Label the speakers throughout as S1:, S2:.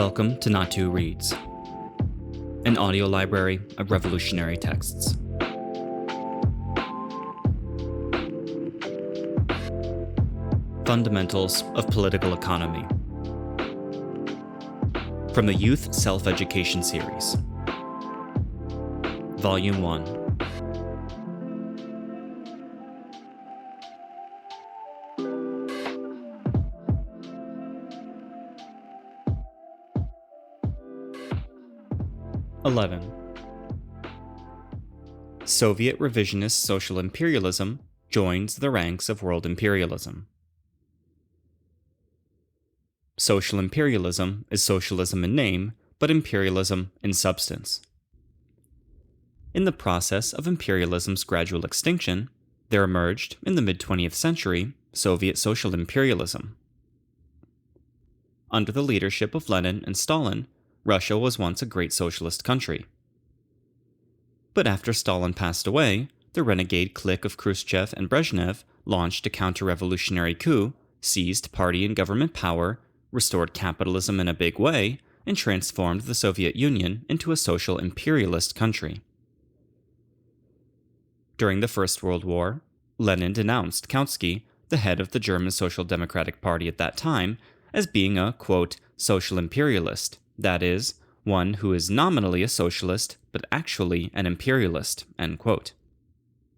S1: Welcome to Not Two Reads, an audio library of revolutionary texts. Fundamentals of Political Economy, from the Youth Self-Education Series, Volume 1. Soviet revisionist social imperialism joins the ranks of world imperialism. Social imperialism is socialism in name, but imperialism in substance. In the process of imperialism's gradual extinction, there emerged, in the mid-20th century, Soviet social imperialism. Under the leadership of Lenin and Stalin, Russia was once a great socialist country. But after Stalin passed away, the renegade clique of Khrushchev and Brezhnev launched a counter-revolutionary coup, seized party and government power, restored capitalism in a big way, and transformed the Soviet Union into a social imperialist country. During the First World War, Lenin denounced Kautsky, the head of the German Social Democratic Party at that time, as being a, quote, social imperialist, that is, one who is nominally a socialist but actually an imperialist, end quote.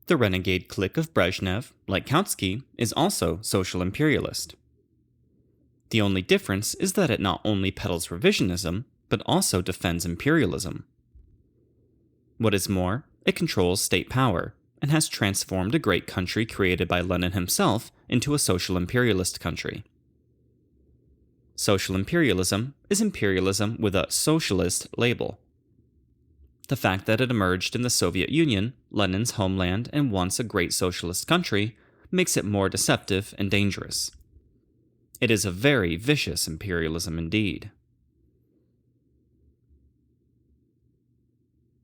S1: The renegade clique of Brezhnev, like Kautsky, is also social imperialist. The only difference is that it not only peddles revisionism, but also defends imperialism. What is more, it controls state power, and has transformed a great country created by Lenin himself into a social imperialist country. Social imperialism is imperialism with a socialist label. The fact that it emerged in the Soviet Union, Lenin's homeland and once a great socialist country, makes it more deceptive and dangerous. It is a very vicious imperialism indeed.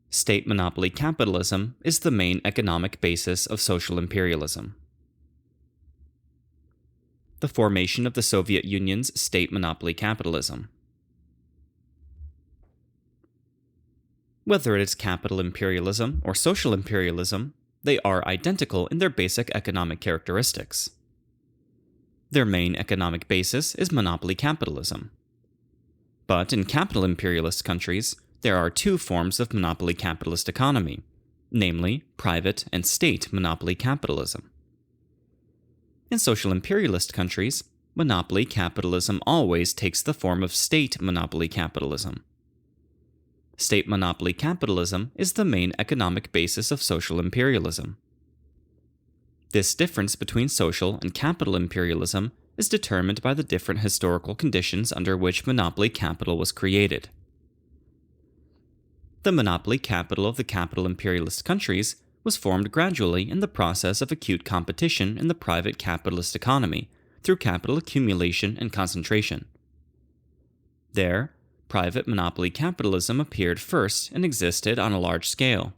S1: State monopoly capitalism is the main economic basis of social imperialism. The formation of the Soviet Union's state monopoly capitalism. Whether it is capital imperialism or social imperialism, they are identical in their basic economic characteristics. Their main economic basis is monopoly capitalism. But in capital imperialist countries, there are two forms of monopoly capitalist economy, namely private and state monopoly capitalism. In social imperialist countries, monopoly capitalism always takes the form of state monopoly capitalism. State monopoly capitalism is the main economic basis of social imperialism. This difference between social and capital imperialism is determined by the different historical conditions under which monopoly capital was created. The monopoly capital of the capital imperialist countries was formed gradually in the process of acute competition in the private capitalist economy through capital accumulation and concentration. There, private monopoly capitalism appeared first and existed on a large scale.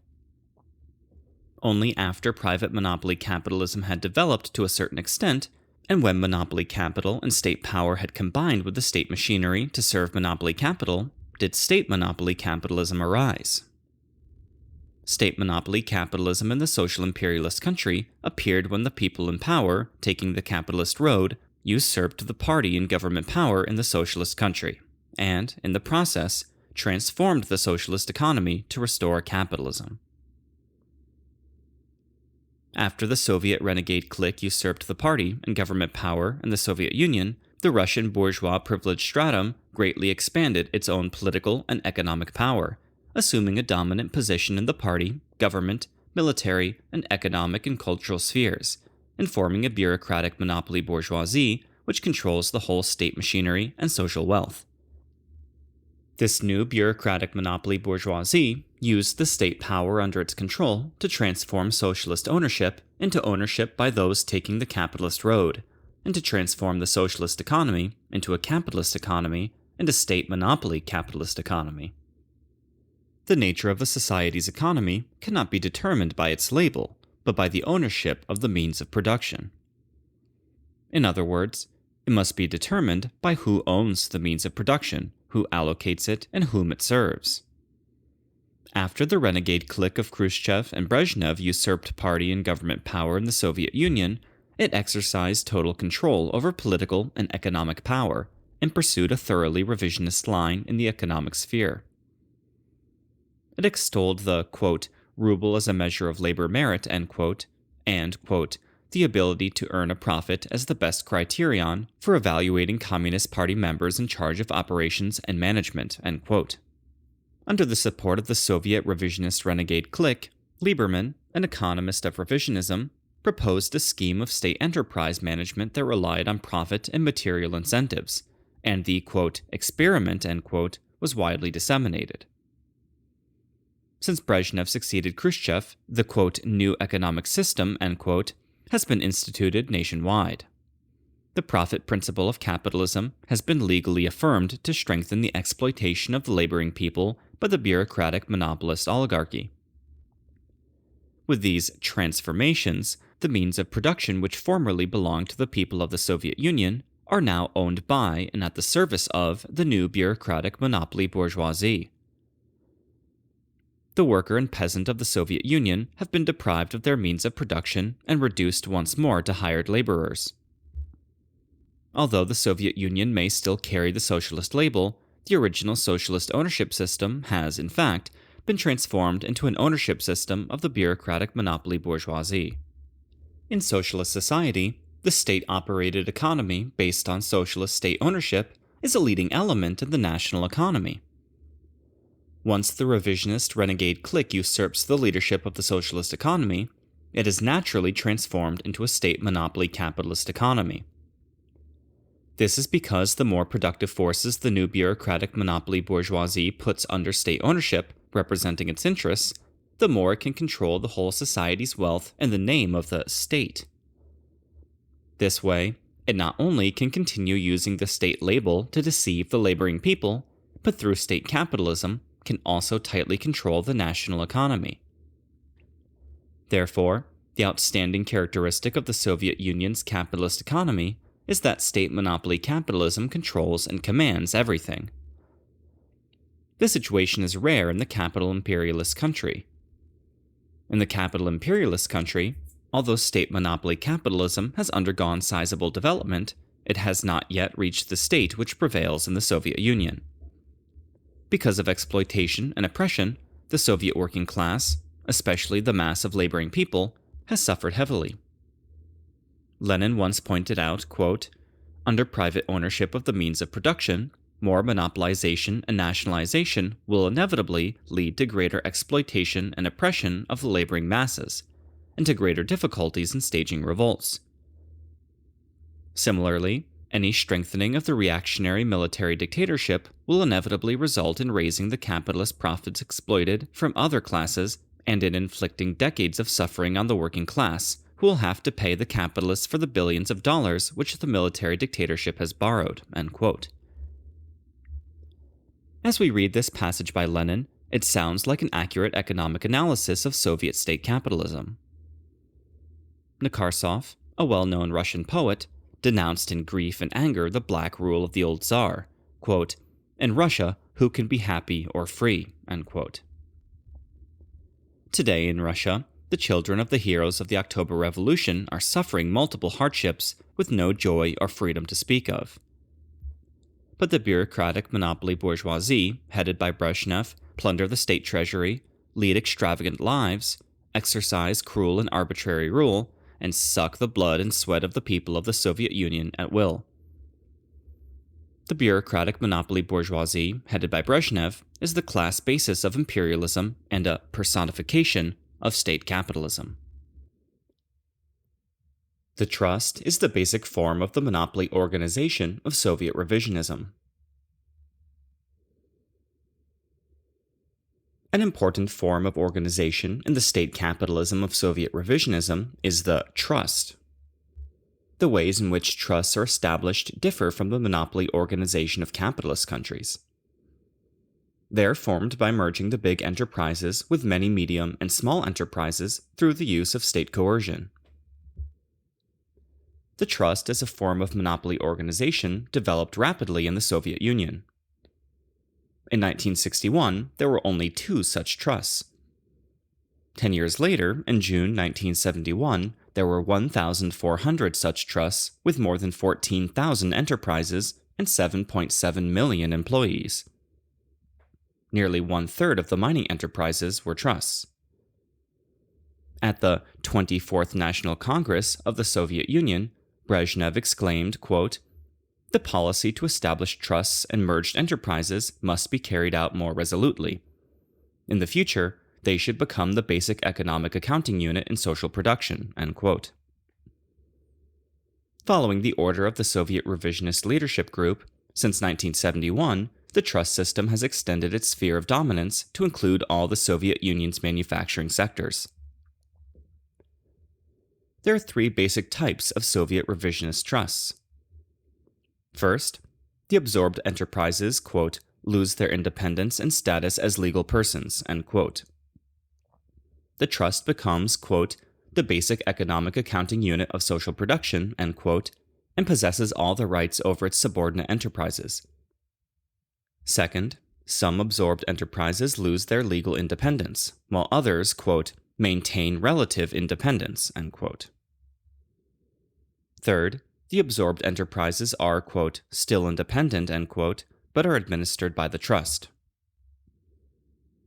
S1: Only after private monopoly capitalism had developed to a certain extent, and when monopoly capital and state power had combined with the state machinery to serve monopoly capital, did state monopoly capitalism arise. State monopoly capitalism in the social imperialist country appeared when the people in power, taking the capitalist road, usurped the party and government power in the socialist country, and, in the process, transformed the socialist economy to restore capitalism. After the Soviet renegade clique usurped the party and government power in the Soviet Union, the Russian bourgeois privileged stratum greatly expanded its own political and economic power, assuming a dominant position in the party, government, military, and economic and cultural spheres, and forming a bureaucratic monopoly bourgeoisie which controls the whole state machinery and social wealth. This new bureaucratic monopoly bourgeoisie used the state power under its control to transform socialist ownership into ownership by those taking the capitalist road, and to transform the socialist economy into a capitalist economy and a state monopoly capitalist economy. The nature of a society's economy cannot be determined by its label, but by the ownership of the means of production. In other words, it must be determined by who owns the means of production, who allocates it, and whom it serves. After the renegade clique of Khrushchev and Brezhnev usurped party and government power in the Soviet Union, it exercised total control over political and economic power and pursued a thoroughly revisionist line in the economic sphere. It extolled the, quote, ruble as a measure of labor merit, end quote, and, quote, the ability to earn a profit as the best criterion for evaluating Communist Party members in charge of operations and management, end quote. Under the support of the Soviet revisionist renegade clique, Lieberman, an economist of revisionism, proposed a scheme of state enterprise management that relied on profit and material incentives, and the, quote, experiment, end quote, was widely disseminated. Since Brezhnev succeeded Khrushchev, the, quote, new economic system, end quote, has been instituted nationwide. The profit principle of capitalism has been legally affirmed to strengthen the exploitation of the laboring people by the bureaucratic monopolist oligarchy. With these transformations, the means of production which formerly belonged to the people of the Soviet Union are now owned by and at the service of the new bureaucratic monopoly bourgeoisie. The worker and peasant of the Soviet Union have been deprived of their means of production and reduced once more to hired laborers. Although the Soviet Union may still carry the socialist label, the original socialist ownership system has, in fact, been transformed into an ownership system of the bureaucratic monopoly bourgeoisie. In socialist society, the state-operated economy based on socialist state ownership is a leading element in the national economy. Once the revisionist renegade clique usurps the leadership of the socialist economy, it is naturally transformed into a state monopoly capitalist economy. This is because the more productive forces the new bureaucratic monopoly bourgeoisie puts under state ownership, representing its interests, the more it can control the whole society's wealth in the name of the state. This way, it not only can continue using the state label to deceive the laboring people, but through state capitalism, can also tightly control the national economy. Therefore, the outstanding characteristic of the Soviet Union's capitalist economy is that state monopoly capitalism controls and commands everything. This situation is rare in the capital imperialist country. In the capital imperialist country, although state monopoly capitalism has undergone sizable development, it has not yet reached the state which prevails in the Soviet Union. Because of exploitation and oppression, the Soviet working class, especially the mass of laboring people, has suffered heavily. Lenin once pointed out, quote, under private ownership of the means of production, more monopolization and nationalization will inevitably lead to greater exploitation and oppression of the laboring masses, and to greater difficulties in staging revolts. Similarly, any strengthening of the reactionary military dictatorship will inevitably result in raising the capitalist profits exploited from other classes and in inflicting decades of suffering on the working class, who will have to pay the capitalists for the billions of dollars which the military dictatorship has borrowed, end quote. As we read this passage by Lenin, it sounds like an accurate economic analysis of Soviet state capitalism. Nekrasov, a well-known Russian poet, denounced in grief and anger the black rule of the old Tsar, quote, in Russia, who can be happy or free, end quote. Today in Russia, the children of the heroes of the October Revolution are suffering multiple hardships with no joy or freedom to speak of. But the bureaucratic monopoly bourgeoisie, headed by Brezhnev, plunder the state treasury, lead extravagant lives, exercise cruel and arbitrary rule, and suck the blood and sweat of the people of the Soviet Union at will. The bureaucratic monopoly bourgeoisie, headed by Brezhnev, is the class basis of imperialism and a personification of state capitalism. The trust is the basic form of the monopoly organization of Soviet revisionism. An important form of organization in the state capitalism of Soviet revisionism is the trust. The ways in which trusts are established differ from the monopoly organization of capitalist countries. They are formed by merging the big enterprises with many medium and small enterprises through the use of state coercion. The trust as a form of monopoly organization developed rapidly in the Soviet Union. In 1961, there were only 2 such trusts. 10 years later, in June 1971, there were 1,400 such trusts with more than 14,000 enterprises and 7.7 million employees. Nearly 1/3 of the mining enterprises were trusts. At the 24th National Congress of the Soviet Union, Brezhnev exclaimed, quote, "The policy to establish trusts and merged enterprises must be carried out more resolutely. In the future, they should become the basic economic accounting unit in social production." End quote. Following the order of the Soviet revisionist leadership group, since 1971, the trust system has extended its sphere of dominance to include all the Soviet Union's manufacturing sectors. There are 3 basic types of Soviet revisionist trusts. First, the absorbed enterprises, quote, "lose their independence and status as legal persons," end quote. The trust becomes, quote, "the basic economic accounting unit of social production," end quote, and possesses all the rights over its subordinate enterprises. Second, some absorbed enterprises lose their legal independence, while others, quote, "maintain relative independence," end quote. Third, the absorbed enterprises are, quote, "still independent," end quote, but are administered by the trust.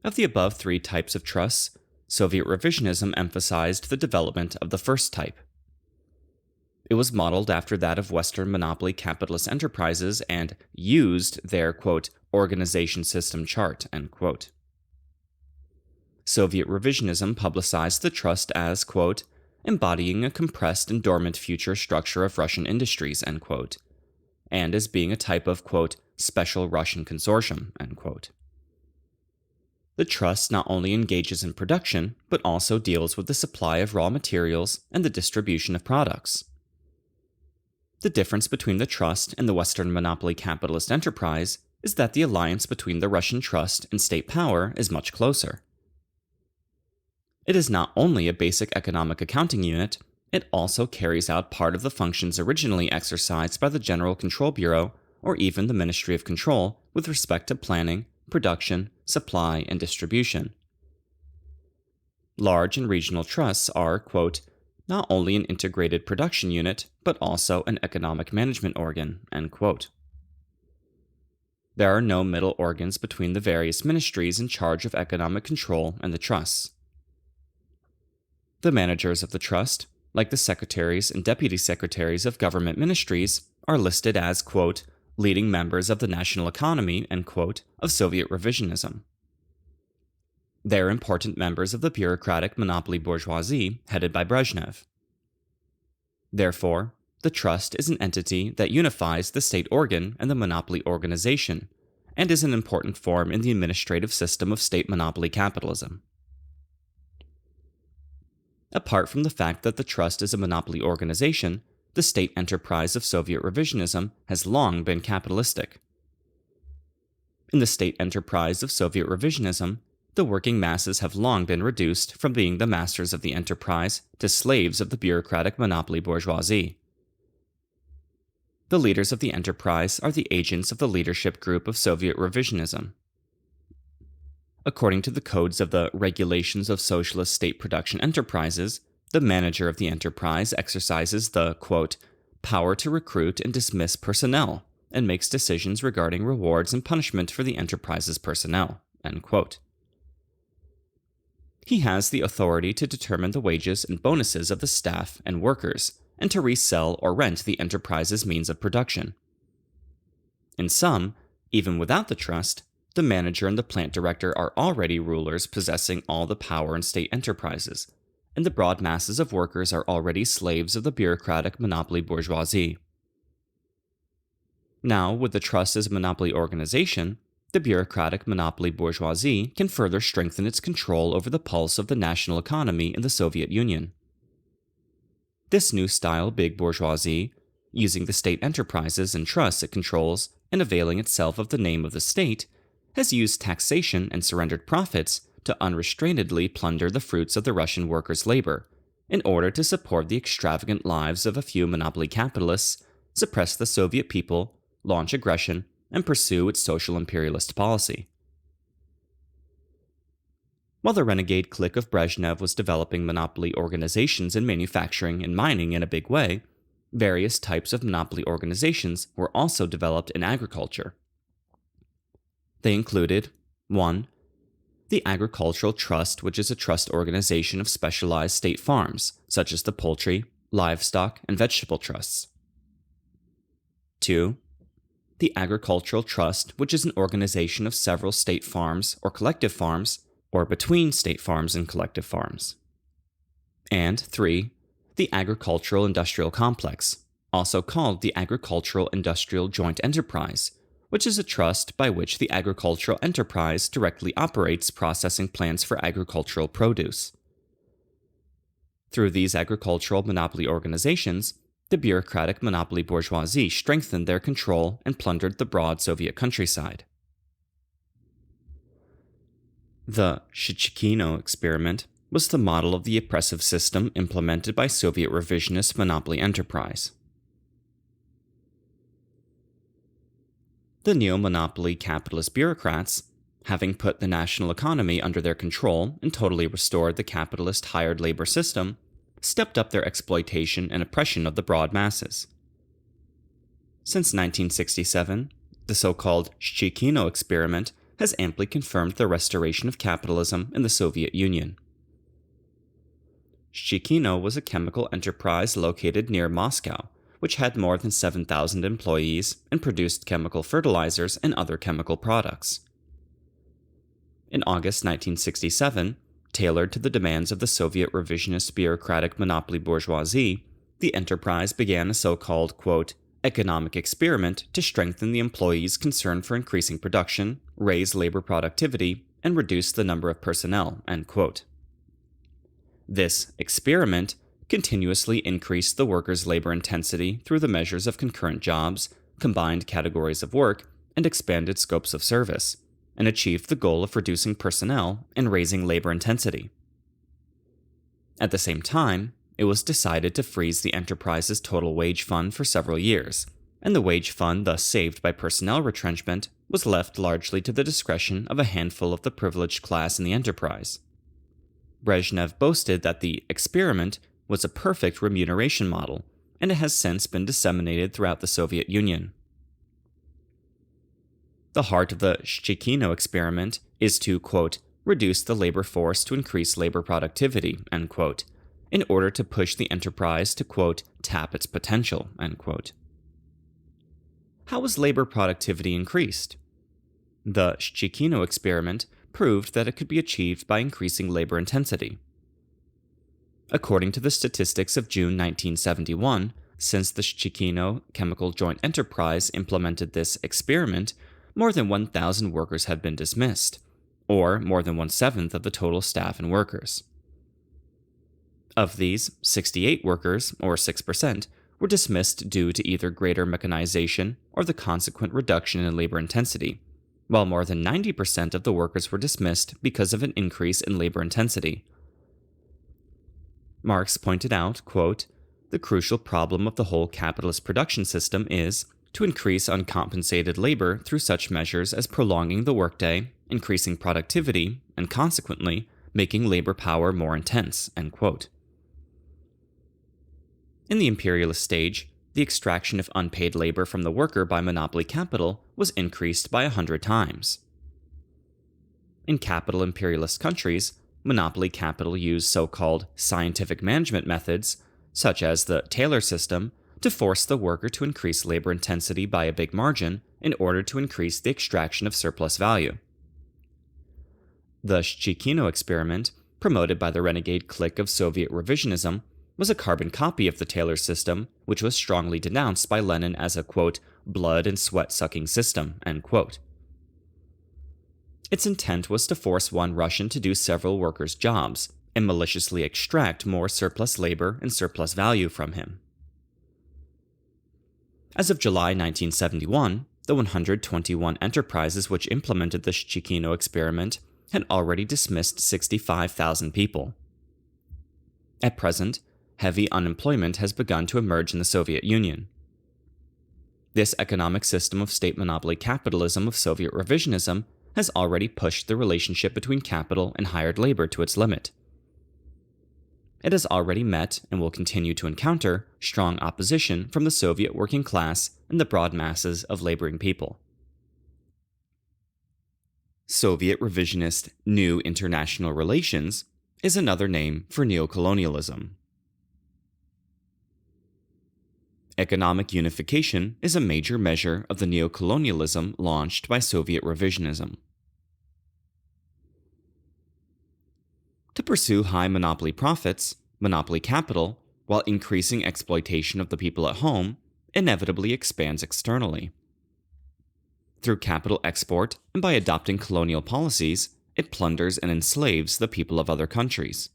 S1: Of the above 3 types of trusts, Soviet revisionism emphasized the development of the first type. It was modeled after that of Western monopoly capitalist enterprises and used their, quote, "organization system chart," end quote. Soviet revisionism publicized the trust as, quote, "embodying a compressed and dormant future structure of Russian industries," end quote, and as being a type of, quote, "special Russian consortium," end quote. The trust not only engages in production, but also deals with the supply of raw materials and the distribution of products. The difference between the trust and the Western monopoly capitalist enterprise is that the alliance between the Russian trust and state power is much closer. It is not only a basic economic accounting unit, it also carries out part of the functions originally exercised by the General Control Bureau or even the Ministry of Control with respect to planning, production, supply, and distribution. Large and regional trusts are, quote, "not only an integrated production unit, but also an economic management organ," end quote. There are no middle organs between the various ministries in charge of economic control and the trusts. The managers of the trust, like the secretaries and deputy secretaries of government ministries, are listed as, quote, "leading members of the national economy," end quote, of Soviet revisionism. They are important members of the bureaucratic monopoly bourgeoisie headed by Brezhnev. Therefore, the trust is an entity that unifies the state organ and the monopoly organization, and is an important form in the administrative system of state monopoly capitalism. Apart from the fact that the trust is a monopoly organization, the state enterprise of Soviet revisionism has long been capitalistic. In the state enterprise of Soviet revisionism, the working masses have long been reduced from being the masters of the enterprise to slaves of the bureaucratic monopoly bourgeoisie. The leaders of the enterprise are the agents of the leadership group of Soviet revisionism. According to the codes of the Regulations of Socialist State Production Enterprises, the manager of the enterprise exercises the, quote, "power to recruit and dismiss personnel, and makes decisions regarding rewards and punishment for the enterprise's personnel," end quote. He has the authority to determine the wages and bonuses of the staff and workers, and to resell or rent the enterprise's means of production. In sum, even without the trust, the manager and the plant director are already rulers possessing all the power in state enterprises, and the broad masses of workers are already slaves of the bureaucratic monopoly bourgeoisie. Now, with the trust as a monopoly organization, the bureaucratic monopoly bourgeoisie can further strengthen its control over the pulse of the national economy in the Soviet Union. This new style big bourgeoisie, using the state enterprises and trusts it controls and availing itself of the name of the state, has used taxation and surrendered profits to unrestrainedly plunder the fruits of the Russian workers' labor, in order to support the extravagant lives of a few monopoly capitalists, suppress the Soviet people, launch aggression, and pursue its social imperialist policy. While the renegade clique of Brezhnev was developing monopoly organizations in manufacturing and mining in a big way, various types of monopoly organizations were also developed in agriculture. They included 1. The Agricultural Trust, which is a trust organization of specialized state farms, such as the poultry, livestock, and vegetable trusts. 2. The Agricultural Trust, which is an organization of several state farms or collective farms, or between state farms and collective farms. And 3. The Agricultural Industrial Complex, also called the Agricultural Industrial Joint Enterprise, which is a trust by which the agricultural enterprise directly operates processing plants for agricultural produce. Through these agricultural monopoly organizations, the bureaucratic monopoly bourgeoisie strengthened their control and plundered the broad Soviet countryside. The Shishkino experiment was the model of the oppressive system implemented by Soviet revisionist monopoly enterprise. The neo-monopoly capitalist bureaucrats, having put the national economy under their control and totally restored the capitalist hired labor system, stepped up their exploitation and oppression of the broad masses. Since 1967, the so-called Shishkino experiment has amply confirmed the restoration of capitalism in the Soviet Union. Shishkino was a chemical enterprise located near Moscow, which had more than 7,000 employees and produced chemical fertilizers and other chemical products. In August 1967, tailored to the demands of the Soviet revisionist bureaucratic monopoly bourgeoisie, the enterprise began a so-called, quote, economic experiment to strengthen the employees' concern for increasing production, raise labor productivity, and reduce the number of personnel, end quote. This experiment continuously increased the workers' labor intensity through the measures of concurrent jobs, combined categories of work, and expanded scopes of service, and achieved the goal of reducing personnel and raising labor intensity. At the same time, it was decided to freeze the enterprise's total wage fund for several years, and the wage fund thus saved by personnel retrenchment was left largely to the discretion of a handful of the privileged class in the enterprise. Brezhnev boasted that the experiment was a perfect remuneration model, and it has since been disseminated throughout the Soviet Union. The heart of the Shishkino experiment is to, quote, reduce the labor force to increase labor productivity, end quote, in order to push the enterprise to, quote, tap its potential, end quote. How was labor productivity increased? The Shishkino experiment proved that it could be achieved by increasing labor intensity. According to the statistics of June 1971, since the Shishkino Chemical Joint Enterprise implemented this experiment, more than 1,000 workers had been dismissed, or more than 1/7 of the total staff and workers. Of these, 68 workers, or 6%, were dismissed due to either greater mechanization or the consequent reduction in labor intensity, while more than 90% of the workers were dismissed because of an increase in labor intensity. Marx pointed out, quote, the crucial problem of the whole capitalist production system is to increase uncompensated labor through such measures as prolonging the workday, increasing productivity, and consequently, making labor power more intense, end quote. In the imperialist stage, the extraction of unpaid labor from the worker by monopoly capital was increased by 100 times. In capital imperialist countries, monopoly capital used so-called scientific management methods, such as the Taylor system, to force the worker to increase labor intensity by a big margin in order to increase the extraction of surplus value. The Shishkino experiment, promoted by the renegade clique of Soviet revisionism, was a carbon copy of the Taylor system, which was strongly denounced by Lenin as a, quote, blood and sweat-sucking system, end quote. Its intent was to force one Russian to do several workers' jobs and maliciously extract more surplus labor and surplus value from him. As of July 1971, the 121 enterprises which implemented the Shishkino experiment had already dismissed 65,000 people. At present, heavy unemployment has begun to emerge in the Soviet Union. This economic system of state monopoly capitalism of Soviet revisionism has already pushed the relationship between capital and hired labor to its limit. It has already met and will continue to encounter strong opposition from the Soviet working class and the broad masses of laboring people. Soviet revisionist New International Relations is another name for neocolonialism. Economic unification is a major measure of the neocolonialism launched by Soviet revisionism. To pursue high monopoly profits, monopoly capital, while increasing exploitation of the people at home, inevitably expands externally. Through capital export and by adopting colonial policies, it plunders and enslaves the people of other countries.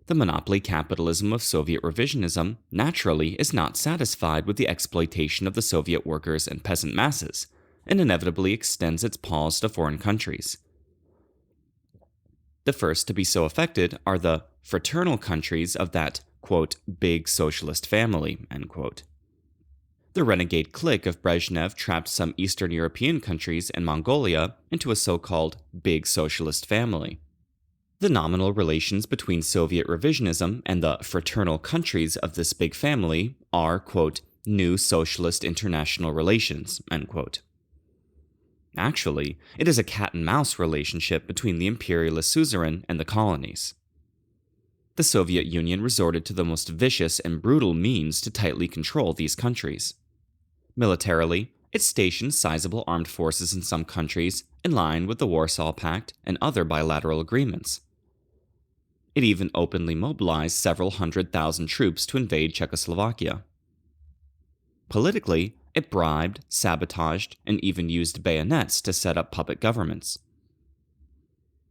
S1: The monopoly capitalism of Soviet revisionism naturally is not satisfied with the exploitation of the Soviet workers and peasant masses, and inevitably extends its paws to foreign countries. The first to be so affected are the fraternal countries of that, quote, big socialist family, end quote. The renegade clique of Brezhnev trapped some Eastern European countries and Mongolia into a so-called big socialist family. The nominal relations between Soviet revisionism and the fraternal countries of this big family are, quote, new socialist international relations, end quote. Actually, it is a cat-and-mouse relationship between the imperialist suzerain and the colonies. The Soviet Union resorted to the most vicious and brutal means to tightly control these countries. Militarily, it stationed sizable armed forces in some countries in line with the Warsaw Pact and other bilateral agreements. It even openly mobilized several 100,000 troops to invade Czechoslovakia. Politically, it bribed, sabotaged, and even used bayonets to set up puppet governments.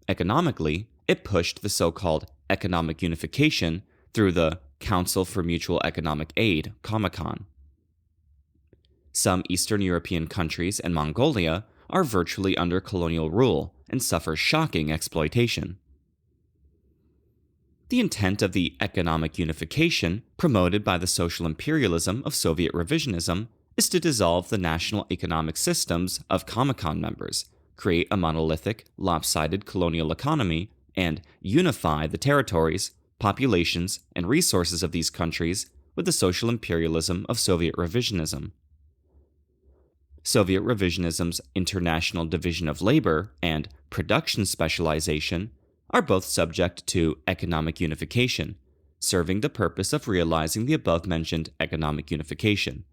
S1: Economically, it pushed the so-called economic unification through the Council for Mutual Economic Aid, Comecon. Some Eastern European countries and Mongolia are virtually under colonial rule and suffer shocking exploitation. The intent of the economic unification promoted by the social imperialism of Soviet revisionism is to dissolve the national economic systems of Comecon members, create a monolithic, lopsided colonial economy, and unify the territories, populations, and resources of these countries with the social imperialism of Soviet revisionism. Soviet revisionism's international division of labor and production specialization are both subject to economic unification, serving the purpose of realizing the above-mentioned economic unification.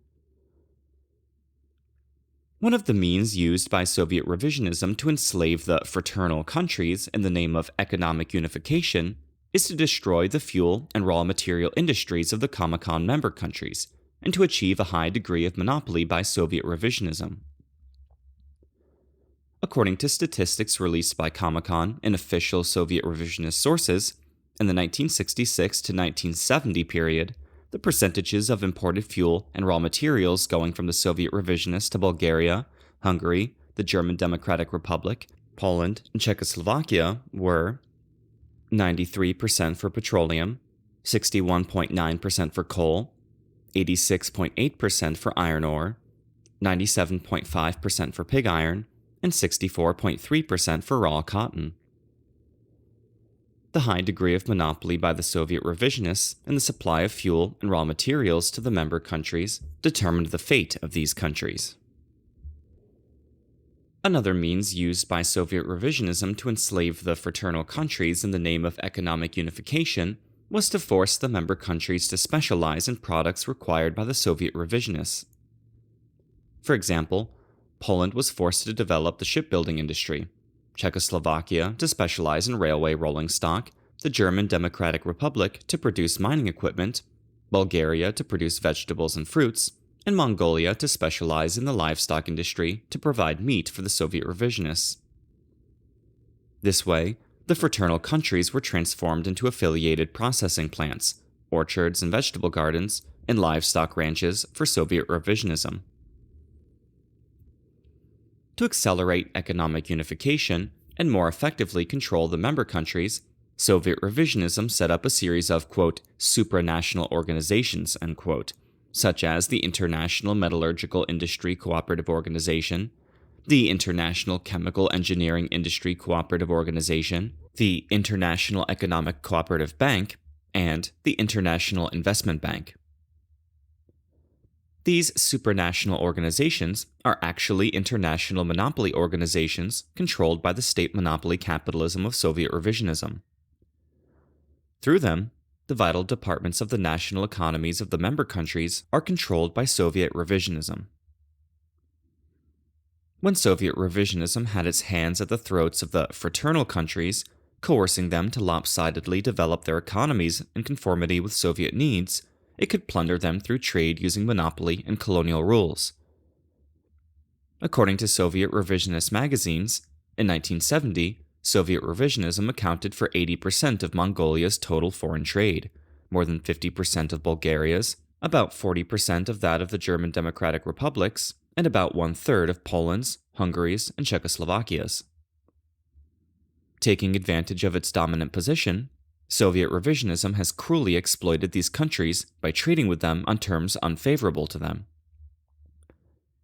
S1: One of the means used by Soviet revisionism to enslave the fraternal countries in the name of economic unification is to destroy the fuel and raw material industries of the Comecon member countries, and to achieve a high degree of monopoly by Soviet revisionism. According to statistics released by Comecon in official Soviet revisionist sources, in the 1966 to 1970 period, the percentages of imported fuel and raw materials going from the Soviet revisionists to Bulgaria, Hungary, the German Democratic Republic, Poland, and Czechoslovakia were 93% for petroleum, 61.9% for coal, 86.8% for iron ore, 97.5% for pig iron, and 64.3% for raw cotton. The high degree of monopoly by the Soviet revisionists in the supply of fuel and raw materials to the member countries determined the fate of these countries. Another means used by Soviet revisionism to enslave the fraternal countries in the name of economic unification was to force the member countries to specialize in products required by the Soviet revisionists. For example, Poland was forced to develop the shipbuilding industry, Czechoslovakia to specialize in railway rolling stock, the German Democratic Republic to produce mining equipment, Bulgaria to produce vegetables and fruits, and Mongolia to specialize in the livestock industry to provide meat for the Soviet revisionists. This way, the fraternal countries were transformed into affiliated processing plants, orchards and vegetable gardens, and livestock ranches for Soviet revisionism. To accelerate economic unification and more effectively control the member countries, Soviet revisionism set up a series of, quote, supranational organizations, end quote, such as the International Metallurgical Industry Cooperative Organization, the International Chemical Engineering Industry Cooperative Organization, the International Economic Cooperative Bank, and the International Investment Bank. These supranational organizations are actually international monopoly organizations controlled by the state monopoly capitalism of Soviet revisionism. Through them, the vital departments of the national economies of the member countries are controlled by Soviet revisionism. When Soviet revisionism had its hands at the throats of the fraternal countries, coercing them to lopsidedly develop their economies in conformity with Soviet needs, it could plunder them through trade using monopoly and colonial rules. According to Soviet revisionist magazines, in 1970, Soviet revisionism accounted for 80% of Mongolia's total foreign trade, more than 50% of Bulgaria's, about 40% of that of the German Democratic Republics, and about one-third of Poland's, Hungary's, and Czechoslovakia's. Taking advantage of its dominant position, Soviet revisionism has cruelly exploited these countries by trading with them on terms unfavorable to them.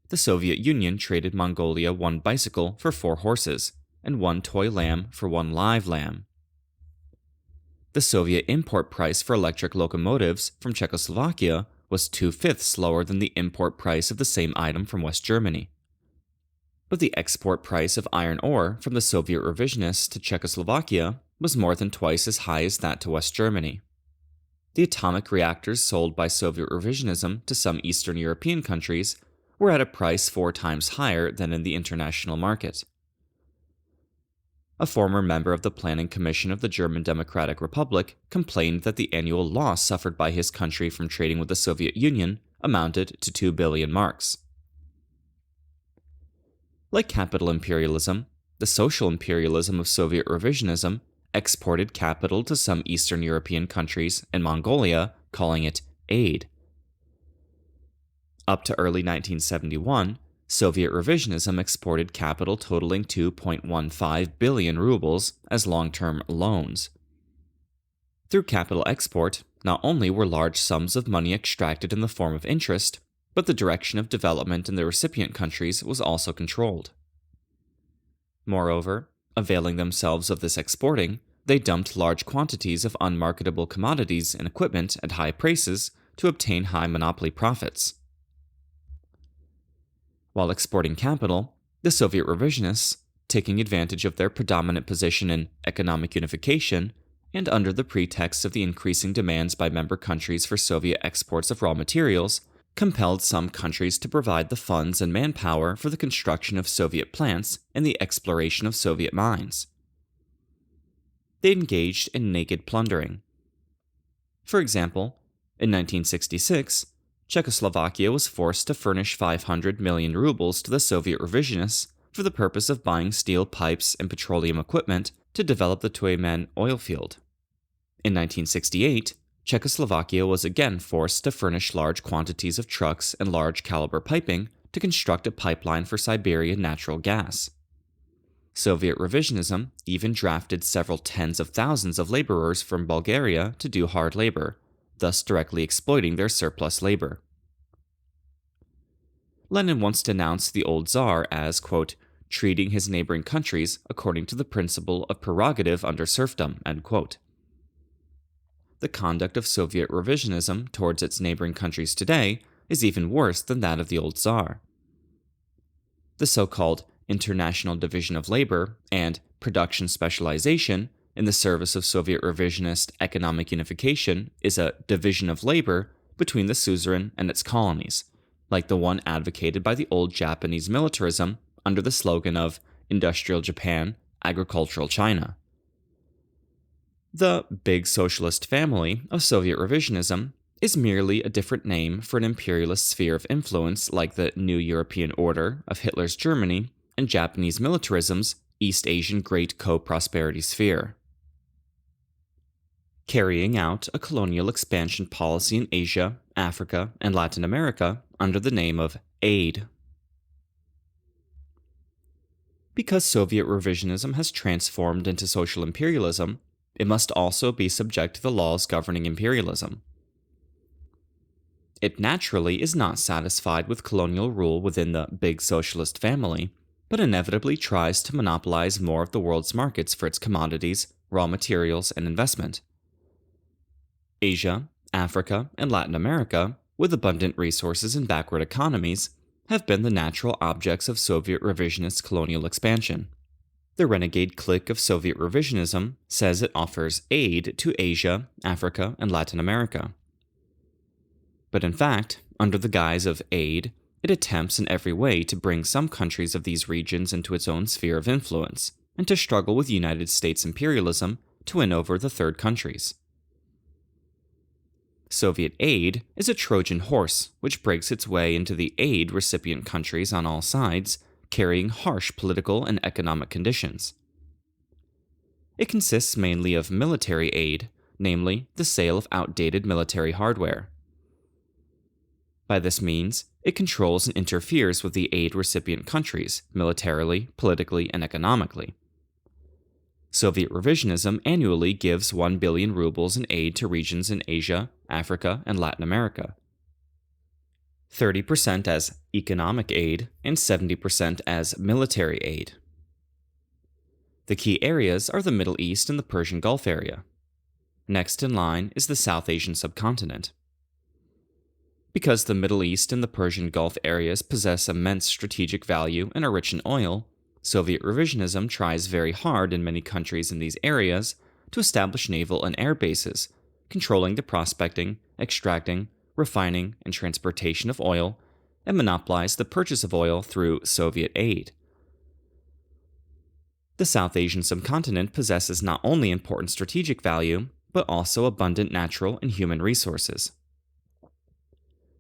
S1: The Soviet Union traded Mongolia 1 bicycle for 4 horses, and 1 toy lamb for 1 live lamb. The Soviet import price for electric locomotives from Czechoslovakia was 2/5 lower than the import price of the same item from West Germany. But the export price of iron ore from the Soviet revisionists to Czechoslovakia was more than twice as high as that to West Germany. The atomic reactors sold by Soviet revisionism to some Eastern European countries were at a price 4 times higher than in the international market. A former member of the Planning Commission of the German Democratic Republic complained that the annual loss suffered by his country from trading with the Soviet Union amounted to 2 billion marks. Like capital imperialism, the social imperialism of Soviet revisionism exported capital to some Eastern European countries and Mongolia, calling it aid. Up to early 1971, Soviet revisionism exported capital totaling 2.15 billion rubles as long-term loans. Through capital export, not only were large sums of money extracted in the form of interest, but the direction of development in the recipient countries was also controlled. Moreover, availing themselves of this exporting, they dumped large quantities of unmarketable commodities and equipment at high prices to obtain high monopoly profits. While exporting capital, the Soviet revisionists, taking advantage of their predominant position in economic unification, and under the pretext of the increasing demands by member countries for Soviet exports of raw materials, compelled some countries to provide the funds and manpower for the construction of Soviet plants and the exploration of Soviet mines. They engaged in naked plundering. For example, in 1966, Czechoslovakia was forced to furnish 500 million rubles to the Soviet revisionists for the purpose of buying steel pipes and petroleum equipment to develop the Tyumen oil field. In 1968, Czechoslovakia was again forced to furnish large quantities of trucks and large caliber piping to construct a pipeline for Siberian natural gas. Soviet revisionism even drafted several tens of thousands of laborers from Bulgaria to do hard labor, thus directly exploiting their surplus labor. Lenin once denounced the old Tsar as, quote, treating his neighboring countries according to the principle of prerogative under serfdom, end quote. The conduct of Soviet revisionism towards its neighboring countries today is even worse than that of the old Tsar. The so-called international division of labor and production specialization in the service of Soviet revisionist economic unification is a division of labor between the suzerain and its colonies, like the one advocated by the old Japanese militarism under the slogan of Industrial Japan, Agricultural China. The big socialist family of Soviet revisionism is merely a different name for an imperialist sphere of influence like the New European Order of Hitler's Germany and Japanese militarism's East Asian Great Co-Prosperity Sphere. Carrying out a colonial expansion policy in Asia, Africa, and Latin America under the name of aid. Because Soviet revisionism has transformed into social imperialism, it must also be subject to the laws governing imperialism. It naturally is not satisfied with colonial rule within the big socialist family, but inevitably tries to monopolize more of the world's markets for its commodities, raw materials, and investment. Asia, Africa, and Latin America, with abundant resources and backward economies, have been the natural objects of Soviet revisionist colonial expansion. The renegade clique of Soviet revisionism says it offers aid to Asia, Africa, and Latin America. But in fact, under the guise of aid, it attempts in every way to bring some countries of these regions into its own sphere of influence, and to struggle with United States imperialism to win over the third countries. Soviet aid is a Trojan horse which breaks its way into the aid recipient countries on all sides, carrying harsh political and economic conditions. It consists mainly of military aid, namely the sale of outdated military hardware. By this means, it controls and interferes with the aid recipient countries militarily, politically, and economically. Soviet revisionism annually gives 1 billion rubles in aid to regions in Asia, Africa, and Latin America. 30% as economic aid and 70% as military aid. The key areas are the Middle East and the Persian Gulf area. Next in line is the South Asian subcontinent. Because the Middle East and the Persian Gulf areas possess immense strategic value and are rich in oil, Soviet revisionism tries very hard in many countries in these areas to establish naval and air bases, controlling the prospecting, extracting, refining, and transportation of oil, and monopolize the purchase of oil through Soviet aid. The South Asian subcontinent possesses not only important strategic value, but also abundant natural and human resources.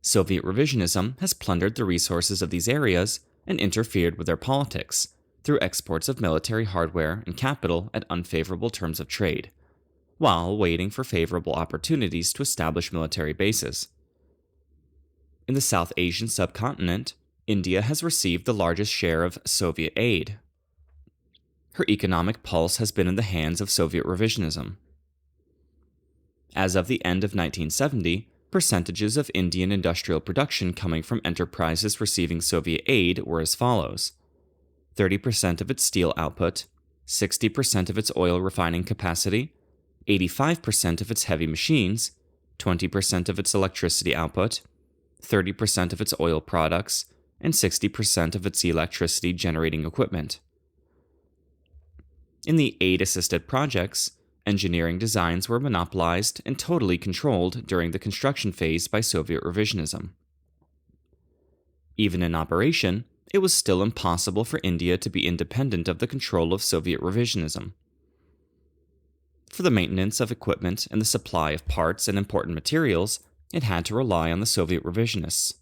S1: Soviet revisionism has plundered the resources of these areas and interfered with their politics through exports of military hardware and capital at unfavorable terms of trade, while waiting for favorable opportunities to establish military bases. In the South Asian subcontinent, India has received the largest share of Soviet aid. Her economic pulse has been in the hands of Soviet revisionism. As of the end of 1970, percentages of Indian industrial production coming from enterprises receiving Soviet aid were as follows: 30% of its steel output, 60% of its oil refining capacity, 85% of its heavy machines, 20% of its electricity output, 30% of its oil products, and 60% of its electricity generating equipment. In the aid-assisted projects, engineering designs were monopolized and totally controlled during the construction phase by Soviet revisionism. Even in operation, it was still impossible for India to be independent of the control of Soviet revisionism. For the maintenance of equipment and the supply of parts and important materials, it had to rely on the Soviet revisionists.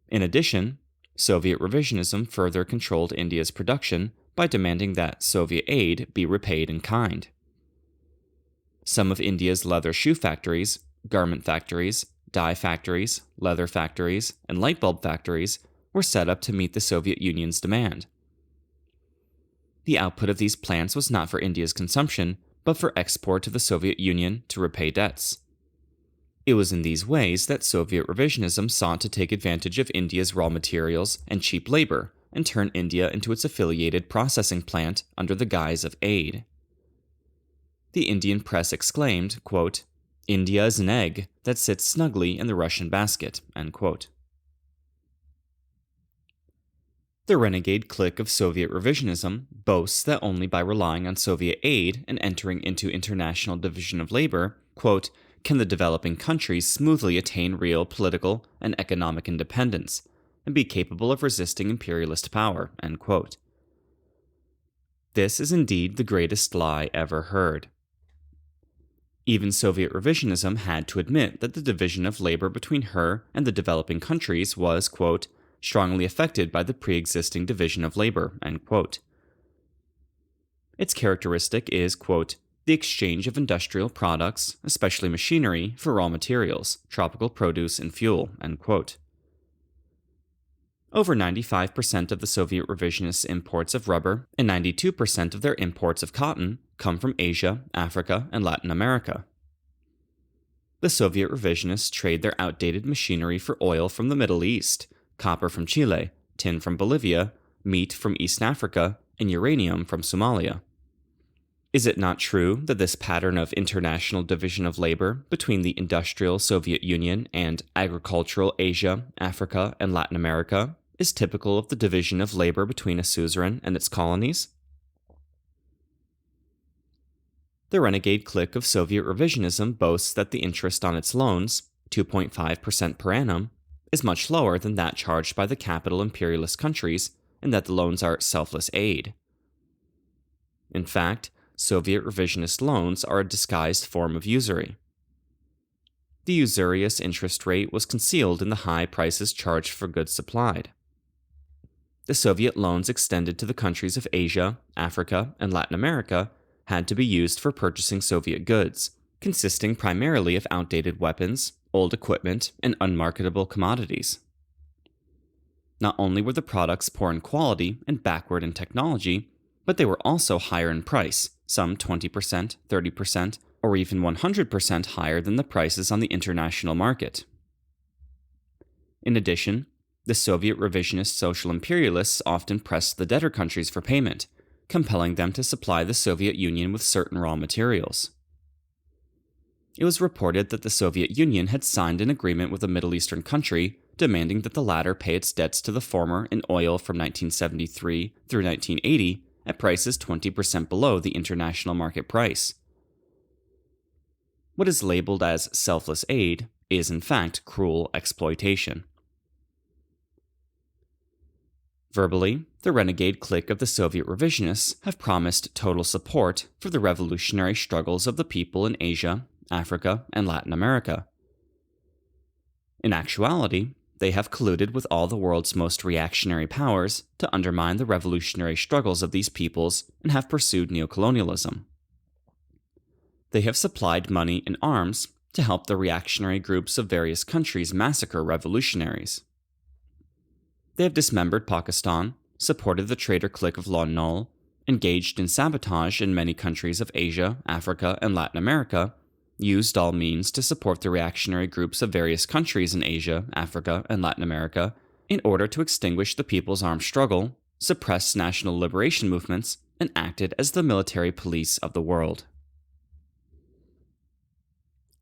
S1: In addition, Soviet revisionism further controlled India's production by demanding that Soviet aid be repaid in kind. Some of India's leather shoe factories, garment factories, dye factories, leather factories, and light bulb factories were set up to meet the Soviet Union's demand. The output of these plants was not for India's consumption, but for export to the Soviet Union to repay debts. It was in these ways that Soviet revisionism sought to take advantage of India's raw materials and cheap labor and turn India into its affiliated processing plant under the guise of aid. The Indian press exclaimed, quote, "India is an egg that sits snugly in the Russian basket," end quote. The renegade clique of Soviet revisionism boasts that only by relying on Soviet aid and entering into international division of labor, quote, can the developing countries smoothly attain real political and economic independence and be capable of resisting imperialist power, end quote. This is indeed the greatest lie ever heard. Even Soviet revisionism had to admit that the division of labor between her and the developing countries was, quote, strongly affected by the pre-existing division of labor, end quote. Its characteristic is, quote, the exchange of industrial products, especially machinery, for raw materials, tropical produce, and fuel, end quote. Over 95% of the Soviet revisionists' imports of rubber and 92% of their imports of cotton come from Asia, Africa, and Latin America. The Soviet revisionists trade their outdated machinery for oil from the Middle East, copper from Chile, tin from Bolivia, meat from East Africa, and uranium from Somalia. Is it not true that this pattern of international division of labor between the industrial Soviet Union and agricultural Asia, Africa, and Latin America is typical of the division of labor between a suzerain and its colonies? The renegade clique of Soviet revisionism boasts that the interest on its loans, 2.5% per annum, is much lower than that charged by the capital imperialist countries, and that the loans are selfless aid. In fact, Soviet revisionist loans are a disguised form of usury. The usurious interest rate was concealed in the high prices charged for goods supplied. The Soviet loans extended to the countries of Asia, Africa, and Latin America had to be used for purchasing Soviet goods, consisting primarily of outdated weapons, old equipment, and unmarketable commodities. Not only were the products poor in quality and backward in technology, but they were also higher in price, some 20%, 30%, or even 100% higher than the prices on the international market. In addition, the Soviet revisionist social imperialists often pressed the debtor countries for payment, compelling them to supply the Soviet Union with certain raw materials. It was reported that the Soviet Union had signed an agreement with a Middle Eastern country demanding that the latter pay its debts to the former in oil from 1973 through 1980 at prices 20% below the international market price. What is labeled as selfless aid is, in fact, cruel exploitation. Verbally, the renegade clique of the Soviet revisionists have promised total support for the revolutionary struggles of the people in Asia, Africa, and Latin America. In actuality, they have colluded with all the world's most reactionary powers to undermine the revolutionary struggles of these peoples and have pursued neocolonialism. They have supplied money and arms to help the reactionary groups of various countries massacre revolutionaries. They have dismembered Pakistan, supported the traitor clique of Lon Nol, engaged in sabotage in many countries of Asia, Africa, and Latin America, used all means to support the reactionary groups of various countries in Asia, Africa, and Latin America in order to extinguish the people's armed struggle, suppress national liberation movements, and acted as the military police of the world.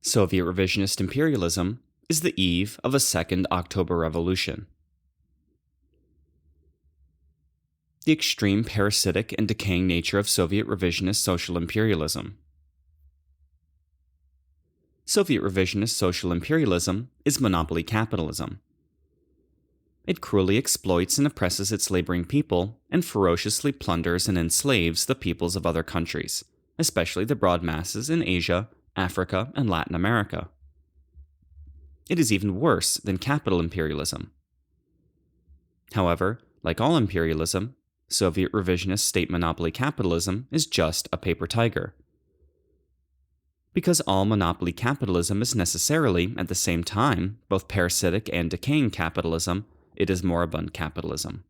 S1: Soviet revisionist imperialism is the eve of a second October Revolution. The extreme parasitic and decaying nature of Soviet revisionist social imperialism. Soviet revisionist social imperialism is monopoly capitalism. It cruelly exploits and oppresses its laboring people and ferociously plunders and enslaves the peoples of other countries, especially the broad masses in Asia, Africa, and Latin America. It is even worse than capital imperialism. However, like all imperialism, Soviet revisionist state monopoly capitalism is just a paper tiger. Because all monopoly capitalism is necessarily, at the same time, both parasitic and decaying capitalism, it is moribund capitalism.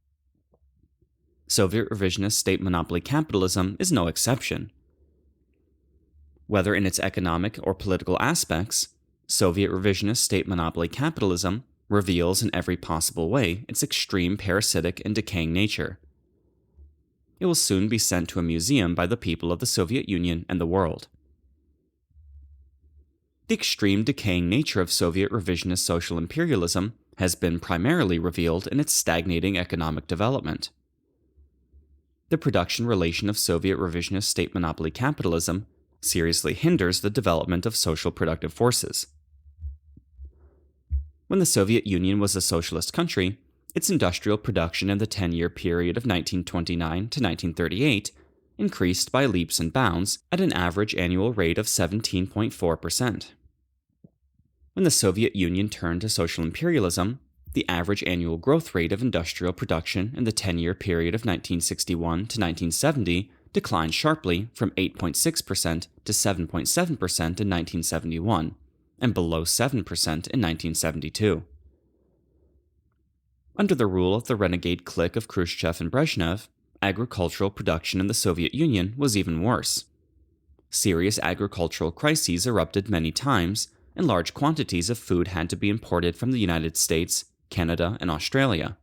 S1: Soviet revisionist state monopoly capitalism is no exception. Whether in its economic or political aspects, Soviet revisionist state monopoly capitalism reveals in every possible way its extreme parasitic and decaying nature. It will soon be sent to a museum by the people of the Soviet Union and the world. The extreme decaying nature of Soviet revisionist social imperialism has been primarily revealed in its stagnating economic development. The production relation of Soviet revisionist state monopoly capitalism seriously hinders the development of social productive forces. When the Soviet Union was a socialist country, its industrial production in the 10-year period of 1929 to 1938 increased by leaps and bounds at an average annual rate of 17.4%. When the Soviet Union turned to social imperialism, the average annual growth rate of industrial production in the 10-year period of 1961 to 1970 declined sharply from 8.6% to 7.7% in 1971, and below 7% in 1972. Under the rule of the renegade clique of Khrushchev and Brezhnev, agricultural production in the Soviet Union was even worse. Serious agricultural crises erupted many times, and large quantities of food had to be imported from the United States, Canada, and Australia.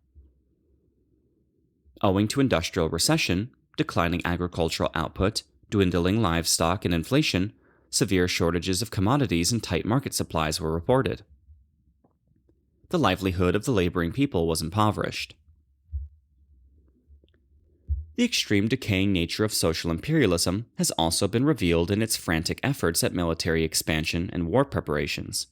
S1: Owing to industrial recession, declining agricultural output, dwindling livestock, and inflation, severe shortages of commodities and tight market supplies were reported. The livelihood of the laboring people was impoverished. The extreme decaying nature of social imperialism has also been revealed in its frantic efforts at military expansion and war preparations.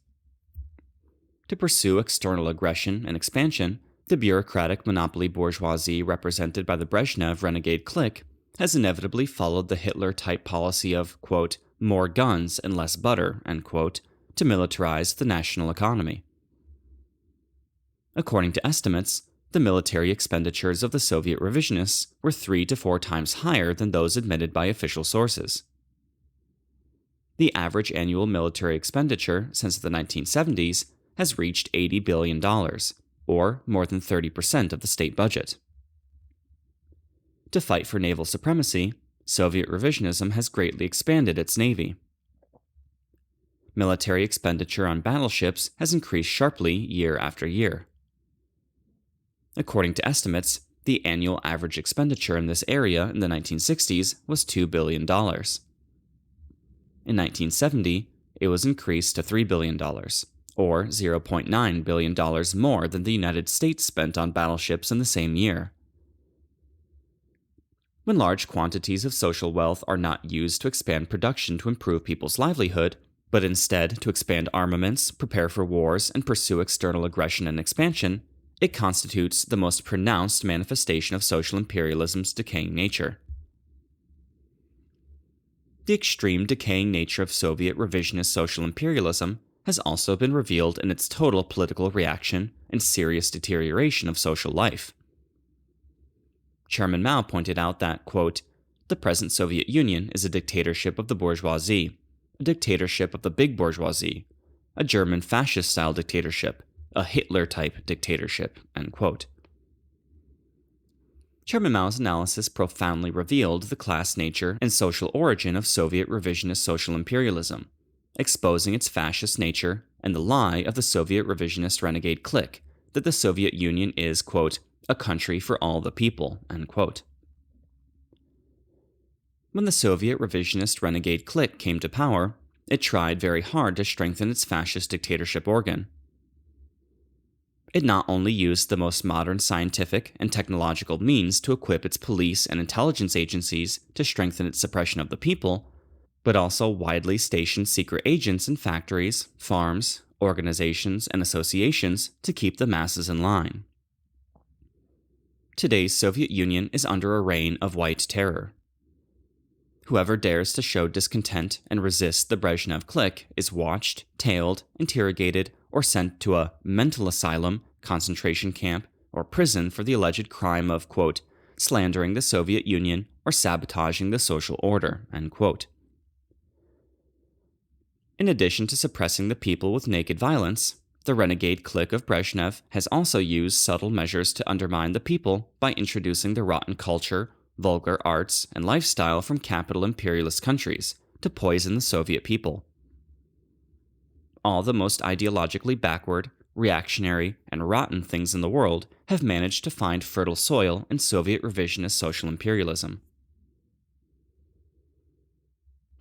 S1: To pursue external aggression and expansion, the bureaucratic monopoly bourgeoisie represented by the Brezhnev renegade clique has inevitably followed the Hitler-type policy of, quote, more guns and less butter, end quote, to militarize the national economy. According to estimates, the military expenditures of the Soviet revisionists were 3 to 4 times higher than those admitted by official sources. The average annual military expenditure since the 1970s has reached $80 billion, or more than 30% of the state budget. To fight for naval supremacy, Soviet revisionism has greatly expanded its navy. Military expenditure on battleships has increased sharply year after year. According to estimates, the annual average expenditure in this area in the 1960s was $2 billion. In 1970, it was increased to $3 billion, or $0.9 billion more than the United States spent on battleships in the same year. When large quantities of social wealth are not used to expand production to improve people's livelihood, but instead to expand armaments, prepare for wars, and pursue external aggression and expansion, it constitutes the most pronounced manifestation of social imperialism's decaying nature. The extreme decaying nature of Soviet revisionist social imperialism has also been revealed in its total political reaction and serious deterioration of social life. Chairman Mao pointed out that, quote, the present Soviet Union is a dictatorship of the bourgeoisie, a dictatorship of the big bourgeoisie, a German fascist-style dictatorship, a Hitler-type dictatorship, end quote. Chairman Mao's analysis profoundly revealed the class nature and social origin of Soviet revisionist social imperialism, exposing its fascist nature and the lie of the Soviet revisionist renegade clique that the Soviet Union is, quote, a country for all the people, end quote. When the Soviet revisionist renegade clique came to power, it tried very hard to strengthen its fascist dictatorship organ. It not only used the most modern scientific and technological means to equip its police and intelligence agencies to strengthen its suppression of the people, but also widely stationed secret agents in factories, farms, organizations, and associations to keep the masses in line. Today's Soviet Union is under a reign of white terror. Whoever dares to show discontent and resist the Brezhnev clique is watched, tailed, interrogated, or sent to a mental asylum, concentration camp, or prison for the alleged crime of, quote, slandering the Soviet Union or sabotaging the social order, end quote. In addition to suppressing the people with naked violence, the renegade clique of Brezhnev has also used subtle measures to undermine the people by introducing the rotten culture, vulgar arts, and lifestyle from capital imperialist countries to poison the Soviet people. All the most ideologically backward, reactionary, and rotten things in the world have managed to find fertile soil in Soviet revisionist social imperialism.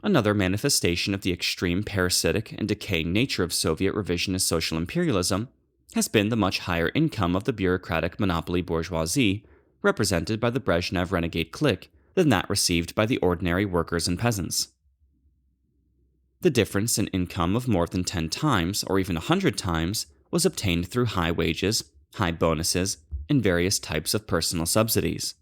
S1: Another manifestation of the extreme parasitic and decaying nature of Soviet revisionist social imperialism has been the much higher income of the bureaucratic monopoly bourgeoisie, represented by the Brezhnev renegade clique, than that received by the ordinary workers and peasants. The difference in income of more than 10 times or even 100 times was obtained through high wages, high bonuses, and various types of personal subsidies.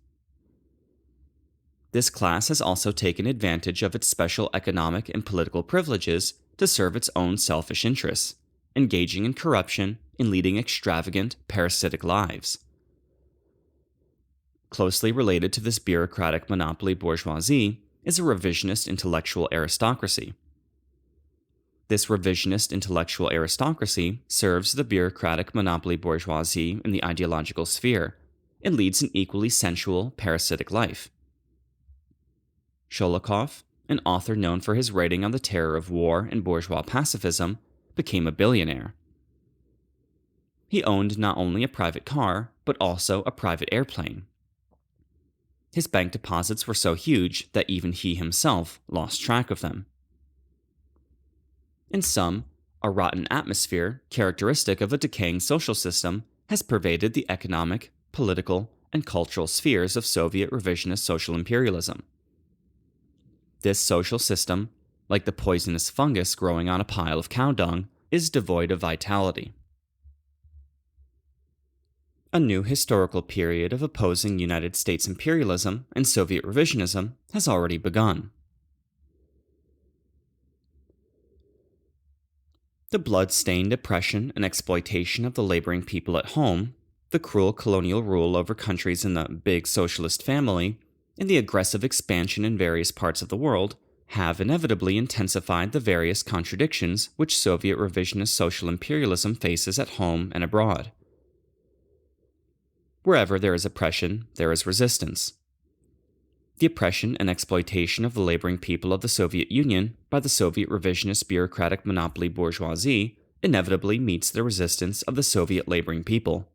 S1: This class has also taken advantage of its special economic and political privileges to serve its own selfish interests, engaging in corruption and leading extravagant, parasitic lives. Closely related to this bureaucratic monopoly bourgeoisie is a revisionist intellectual aristocracy. This revisionist intellectual aristocracy serves the bureaucratic monopoly bourgeoisie in the ideological sphere and leads an equally sensual, parasitic life. Sholokhov, an author known for his writing on the terror of war and bourgeois pacifism, became a billionaire. He owned not only a private car, but also a private airplane. his bank deposits were so huge that even he himself lost track of them. In sum, a rotten atmosphere, characteristic of a decaying social system, has pervaded the economic, political, and cultural spheres of Soviet revisionist social imperialism. This social system, like the poisonous fungus growing on a pile of cow dung, is devoid of vitality. A new historical period of opposing United States imperialism and Soviet revisionism has already begun. The blood-stained oppression and exploitation of the laboring people at home, the cruel colonial rule over countries in the big socialist family, and the aggressive expansion in various parts of the world have inevitably intensified the various contradictions which Soviet revisionist social imperialism faces at home and abroad. Wherever there is oppression, there is resistance. The oppression and exploitation of the laboring people of the Soviet Union by the Soviet revisionist bureaucratic monopoly bourgeoisie inevitably meets the resistance of the Soviet laboring people.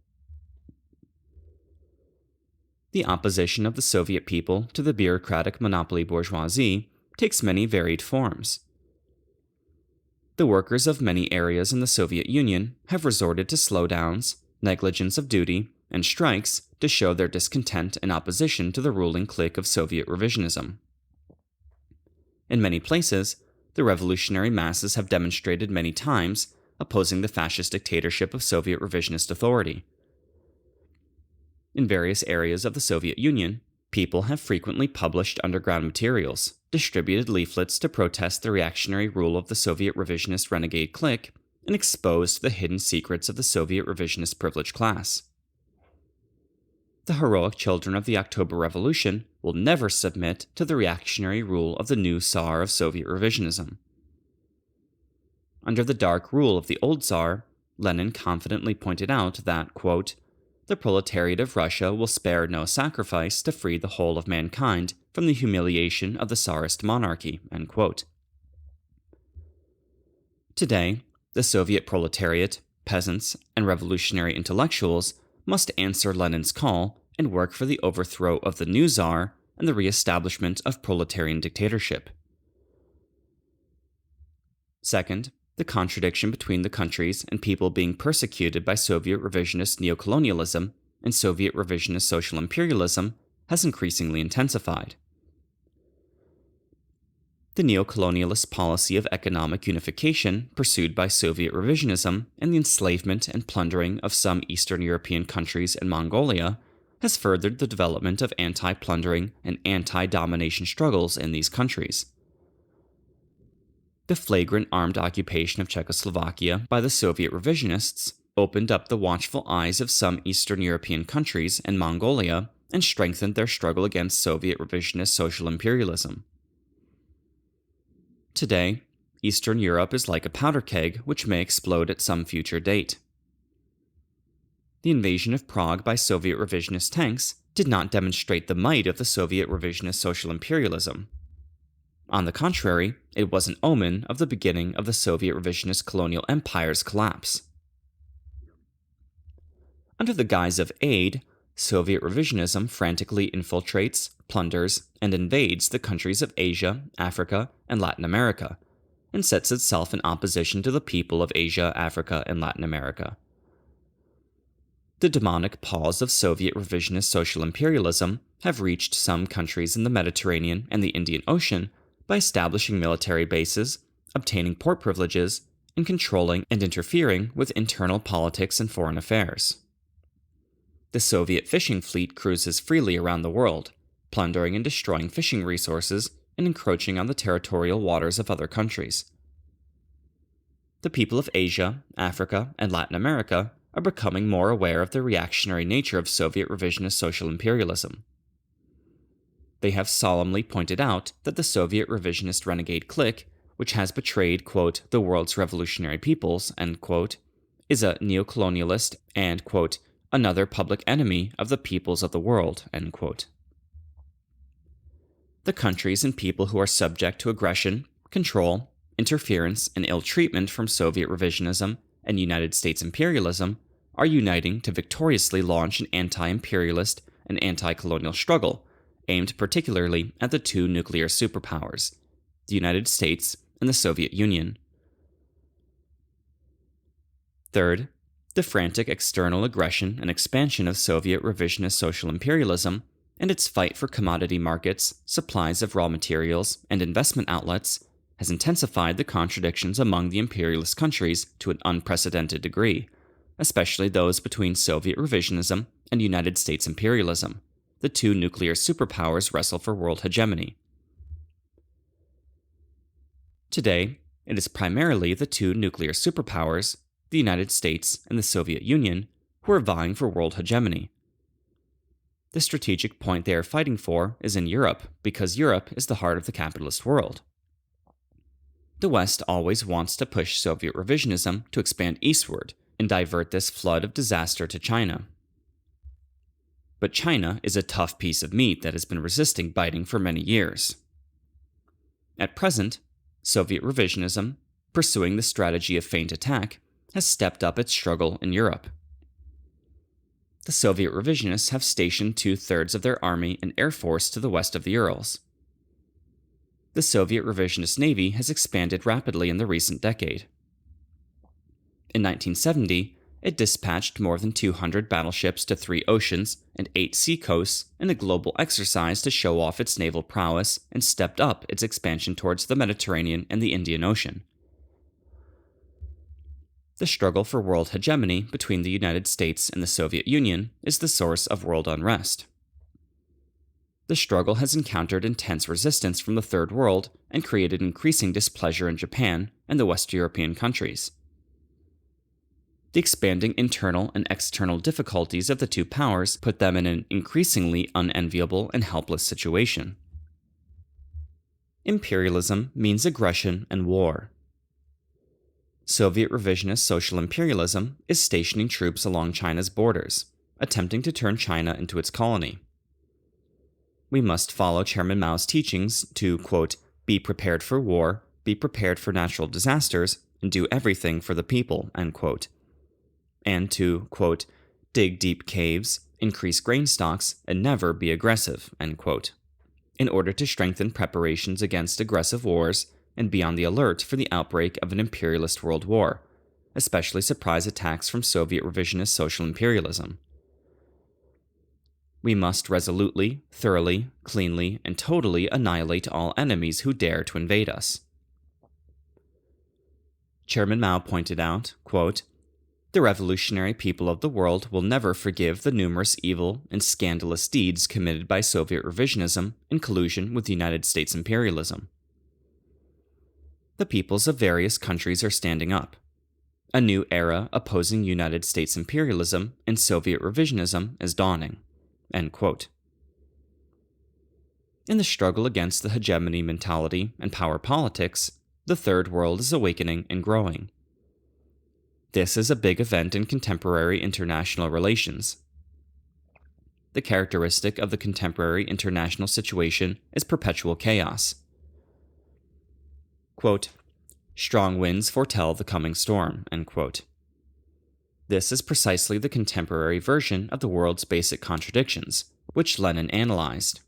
S1: The opposition of the Soviet people to the bureaucratic monopoly bourgeoisie takes many varied forms. The workers of many areas in the Soviet Union have resorted to slowdowns, negligence of duty, and strikes to show their discontent and opposition to the ruling clique of Soviet revisionism. In many places, the revolutionary masses have demonstrated many times opposing the fascist dictatorship of Soviet revisionist authority. In various areas of the Soviet Union, people have frequently published underground materials, distributed leaflets to protest the reactionary rule of the Soviet revisionist renegade clique, and exposed the hidden secrets of the Soviet revisionist privileged class. The heroic children of the October Revolution will never submit to the reactionary rule of the new Tsar of Soviet revisionism. Under the dark rule of the old Tsar, Lenin confidently pointed out that, quote, the proletariat of Russia will spare no sacrifice to free the whole of mankind from the humiliation of the Tsarist monarchy, end quote. Today, the Soviet proletariat, peasants, and revolutionary intellectuals must answer Lenin's call and work for the overthrow of the new Tsar and the re-establishment of proletarian dictatorship. Second, the contradiction between the countries and people being persecuted by Soviet revisionist neocolonialism and Soviet revisionist social imperialism has increasingly intensified. The neocolonialist policy of economic unification pursued by Soviet revisionism and the enslavement and plundering of some Eastern European countries and Mongolia has furthered the development of anti-plundering and anti-domination struggles in these countries. The flagrant armed occupation of Czechoslovakia by the Soviet revisionists opened up the watchful eyes of some Eastern European countries and Mongolia and strengthened their struggle against Soviet revisionist social imperialism. Today, Eastern Europe is like a powder keg which may explode at some future date. The invasion of Prague by Soviet revisionist tanks did not demonstrate the might of the Soviet revisionist social imperialism. On the contrary, it was an omen of the beginning of the Soviet revisionist colonial empire's collapse. Under the guise of aid, Soviet revisionism frantically infiltrates, plunders, and invades the countries of Asia, Africa, and Latin America, and sets itself in opposition to the people of Asia, Africa, and Latin America. The demonic paws of Soviet revisionist social imperialism have reached some countries in the Mediterranean and the Indian Ocean by establishing military bases, obtaining port privileges, and controlling and interfering with internal politics and foreign affairs. The Soviet fishing fleet cruises freely around the world, plundering and destroying fishing resources and encroaching on the territorial waters of other countries. The people of Asia, Africa, and Latin America are becoming more aware of the reactionary nature of Soviet revisionist social imperialism. They have solemnly pointed out that the Soviet revisionist renegade clique, which has betrayed, quote, the world's revolutionary peoples, end quote, is a neocolonialist and, quote, another public enemy of the peoples of the world, end quote. The countries and people who are subject to aggression, control, interference, and ill treatment from Soviet revisionism and United States imperialism are uniting to victoriously launch an anti-imperialist and anti-colonial struggle aimed particularly at the two nuclear superpowers, the United States and the Soviet Union. Third, the frantic external aggression and expansion of Soviet revisionist social imperialism and its fight for commodity markets, supplies of raw materials, and investment outlets has intensified the contradictions among the imperialist countries to an unprecedented degree, especially those between Soviet revisionism and United States imperialism. The two nuclear superpowers wrestle for world hegemony. Today, it is primarily the two nuclear superpowers, the United States and the Soviet Union, who are vying for world hegemony. The strategic point they are fighting for is in Europe, because Europe is the heart of the capitalist world. The West always wants to push Soviet revisionism to expand eastward and divert this flood of disaster to China. But China is a tough piece of meat that has been resisting biting for many years. At present, Soviet revisionism, pursuing the strategy of feint attack, has stepped up its struggle in Europe. The Soviet revisionists have stationed 2/3 of their army and air force to the west of the Urals. The Soviet revisionist navy has expanded rapidly in the recent decade. In 1970, it dispatched more than 200 battleships to 3 oceans and 8 seacoasts in a global exercise to show off its naval prowess and stepped up its expansion towards the Mediterranean and the Indian Ocean. The struggle for world hegemony between the United States and the Soviet Union is the source of world unrest. The struggle has encountered intense resistance from the Third World and created increasing displeasure in Japan and the West European countries. The expanding internal and external difficulties of the two powers put them in an increasingly unenviable and helpless situation. Imperialism means aggression and war. Soviet revisionist social imperialism is stationing troops along China's borders, attempting to turn China into its colony. We must follow Chairman Mao's teachings to, quote, be prepared for war, be prepared for natural disasters, and do everything for the people, end quote. And to, quote, dig deep caves, increase grain stocks, and never be aggressive, end quote, in order to strengthen preparations against aggressive wars and be on the alert for the outbreak of an imperialist world war, especially surprise attacks from Soviet revisionist social imperialism. We must resolutely, thoroughly, cleanly, and totally annihilate all enemies who dare to invade us. Chairman Mao pointed out, quote, the revolutionary people of the world will never forgive the numerous evil and scandalous deeds committed by Soviet revisionism in collusion with United States imperialism. The peoples of various countries are standing up. A new era opposing United States imperialism and Soviet revisionism is dawning. End quote. In the struggle against the hegemony mentality and power politics, the Third World is awakening and growing. This is a big event in contemporary international relations. The characteristic of the contemporary international situation is perpetual chaos. Quote, strong winds foretell the coming storm, end quote. This is precisely the contemporary version of the world's basic contradictions, which Lenin analyzed.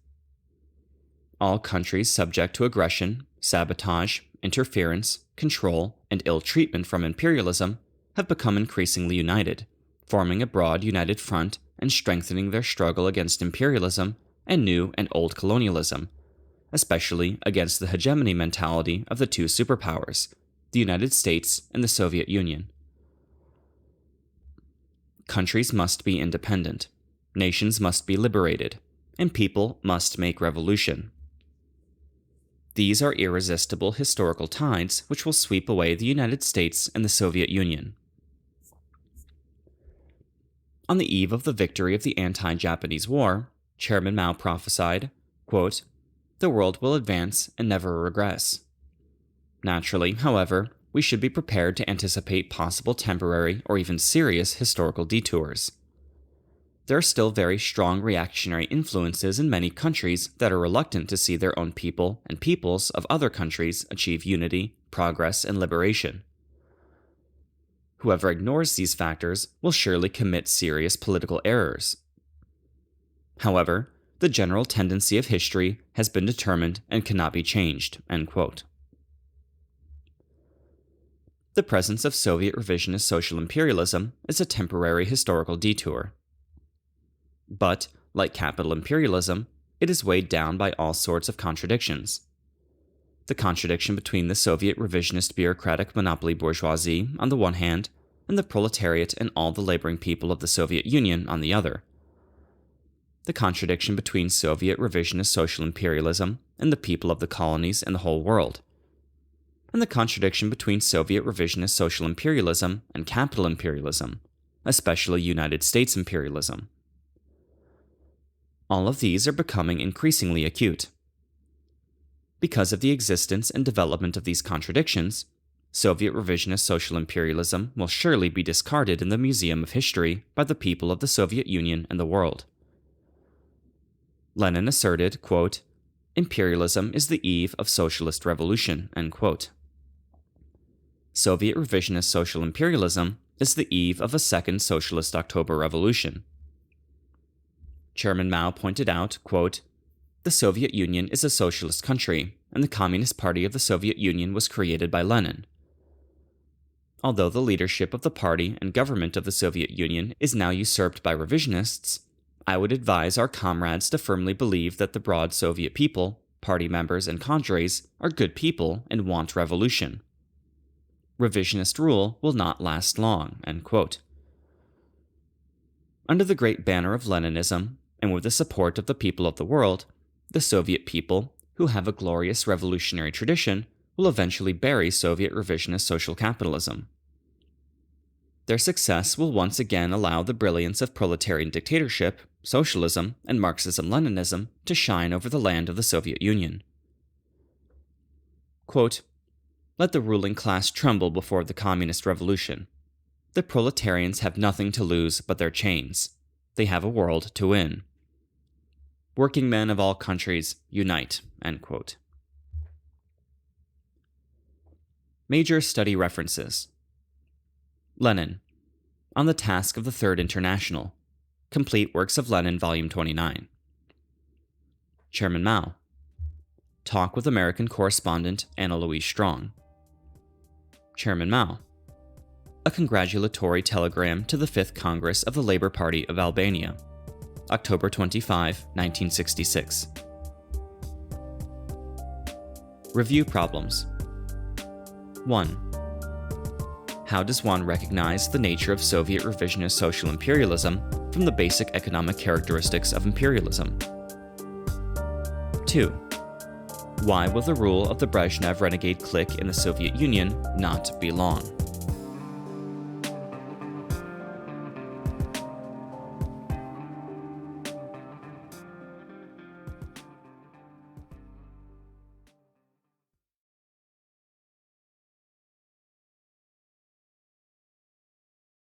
S1: All countries subject to aggression, sabotage, interference, control, and ill treatment from imperialism have become increasingly united, forming a broad united front and strengthening their struggle against imperialism and new and old colonialism, especially against the hegemony mentality of the two superpowers, the United States and the Soviet Union. Countries must be independent, nations must be liberated, and people must make revolution. These are irresistible historical tides which will sweep away the United States and the Soviet Union. On the eve of the victory of the anti-Japanese War, Chairman Mao prophesied, quote, the world will advance and never regress. Naturally, however, we should be prepared to anticipate possible temporary or even serious historical detours. There are still very strong reactionary influences in many countries that are reluctant to see their own people and peoples of other countries achieve unity, progress, and liberation. Whoever ignores these factors will surely commit serious political errors. However, The general tendency of history has been determined and cannot be changed." End quote. The presence of Soviet revisionist social imperialism is a temporary historical detour. But, like capital imperialism, it is weighed down by all sorts of contradictions. The contradiction between the Soviet revisionist bureaucratic monopoly bourgeoisie on the one hand, and the proletariat and all the laboring people of the Soviet Union on the other. The contradiction between Soviet revisionist social imperialism and the people of the colonies and the whole world. And the contradiction between Soviet revisionist social imperialism and capital imperialism, especially United States imperialism. All of these are becoming increasingly acute. Because of the existence and development of these contradictions, Soviet revisionist social imperialism will surely be discarded in the Museum of History by the people of the Soviet Union and the world. Lenin asserted, quote, "Imperialism is the eve of socialist revolution," end quote. Soviet revisionist social imperialism is the eve of a second socialist October Revolution. Chairman Mao pointed out, quote, "The Soviet Union is a socialist country, and the Communist Party of the Soviet Union was created by Lenin. Although the leadership of the party and government of the Soviet Union is now usurped by revisionists, I would advise our comrades to firmly believe that the broad Soviet people, party members and cadres, are good people and want revolution. Revisionist rule will not last long," end quote. Under the great banner of Leninism, and with the support of the people of the world, the Soviet people, who have a glorious revolutionary tradition, will eventually bury Soviet revisionist social capitalism. Their success will once again allow the brilliance of proletarian dictatorship, socialism, and Marxism-Leninism to shine over the land of the Soviet Union. Quote, "Let the ruling class tremble before the communist revolution. The proletarians have nothing to lose but their chains. They have a world to win. Working men of all countries, unite," end quote. Major study references. Lenin, On the Task of the Third International, Complete Works of Lenin, Volume 29. Chairman Mao, Talk with American correspondent Anna Louise Strong. Chairman Mao, A Congratulatory Telegram to the Fifth Congress of the Labour Party of Albania, October 25, 1966. Review problems. 1. How does one recognize the nature of Soviet revisionist social imperialism from the basic economic characteristics of imperialism? 2. Why will the rule of the Brezhnev renegade clique in the Soviet Union not be long?